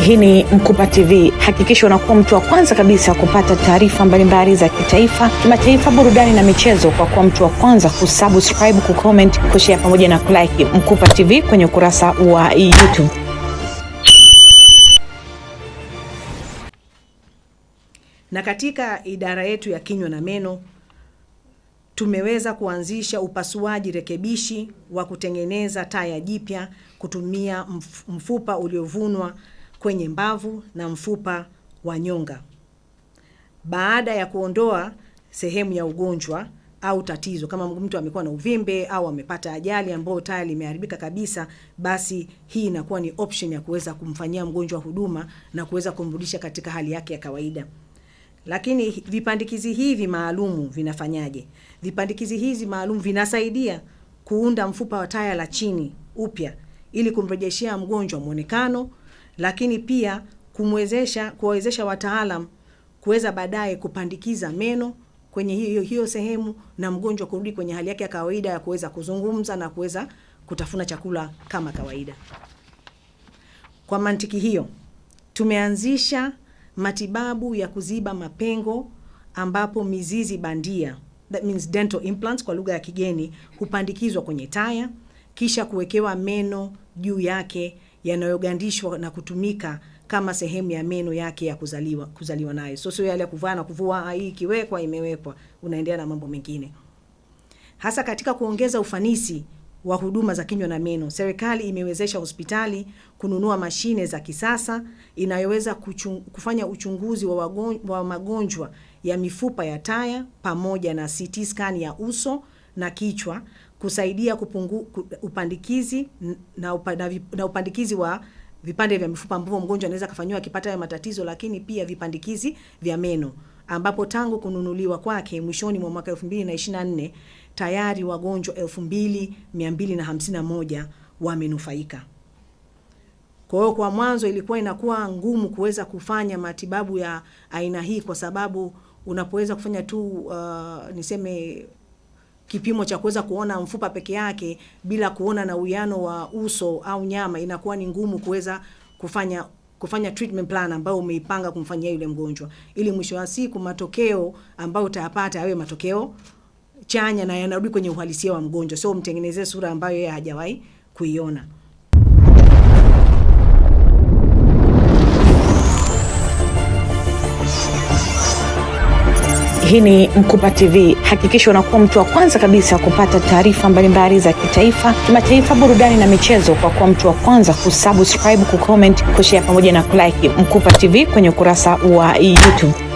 Hii ni Mkupa TV. Hakikisha unakuwa mtu wa kwanza kabisa kupata taarifa mbalimbali za kitaifa, kimataifa, burudani na michezo kwa kuwa mtu wa kwanza kusubscribe, kucomment, kushare pamoja na kulike Mkupa TV kwenye ukurasa wa YouTube. Na katika idara yetu ya kinywa na meno tumeweza kuanzisha upasuaji rekebishi wa kutengeneza taya jipya kutumia mfupa uliovunwa kwenye mbavu na mfupa wa nyonga. Baada ya kuondoa sehemu ya ugonjwa au tatizo, kama mtu amekuwa na uvimbe au amepata ajali ambayo taya limeharibika kabisa, basi hii inakuwa ni option ya kuweza kumfanyia mgonjwa huduma na kuweza kumrudisha katika hali yake ya kawaida. Lakini vipandikizi hivi maalumu vinafanyaje? Vipandikizi hizi maalum vinasaidia kuunda mfupa wa taya la chini upya ili kumrejeshea mgonjwa muonekano, lakini pia kuwezesha wataalam kuweza baadaye kupandikiza meno kwenye hiyo sehemu na mgonjwa kurudi kwenye hali yake ya kawaida ya kuweza kuzungumza na kuweza kutafuna chakula kama kawaida. Kwa mantiki hiyo, tumeanzisha matibabu ya kuziba mapengo ambapo mizizi bandia, that means dental implants kwa lugha ya kigeni, hupandikizwa kwenye taya kisha kuwekewa meno juu yake yanayogandishwa na kutumika kama sehemu ya meno yake ya kuzaliwa nayo. Sio yale ya kuvaa na kuvua, hii ikiwekwa imewekwa, unaendelea na mambo mengine. Hasa katika kuongeza ufanisi wa huduma za kinywa na meno, serikali imewezesha hospitali kununua mashine za kisasa inayoweza kufanya uchunguzi wa magonjwa ya mifupa ya taya pamoja na CT scan ya uso na kichwa, kusaidia upandikizi na upandikizi wa vipande vya mifupa ambavyo mgonjwa anaweza kufanywa akipata ya matatizo, lakini pia vipandikizi vya meno ambapo tangu kununuliwa kwake mwishoni mwa mwaka 2024 tayari wagonjwa 2251 wamenufaika. Kwa hiyo kwa mwanzo ilikuwa inakuwa ngumu kuweza kufanya matibabu ya aina hii, kwa sababu unapoweza kufanya tu niseme kipimo cha kuweza kuona mfupa peke yake bila kuona na uwiano wa uso au nyama, inakuwa ni ngumu kuweza kufanya treatment plan ambayo umeipanga kumfanyia yule mgonjwa, ili mwisho wa siku matokeo ambayo utayapata yawe matokeo chanya na yanarudi kwenye uhalisia wa mgonjwa, sio mtengenezee sura ambayo yeye hajawahi kuiona. Hii ni Mkupa TV. Hakikisha unakuwa mtu wa kwanza kabisa kupata taarifa mbalimbali za kitaifa, kimataifa, burudani na michezo kwa kuwa mtu wa kwanza kusubscribe, kucomment, kushare pamoja na kulike Mkupa TV kwenye ukurasa wa YouTube.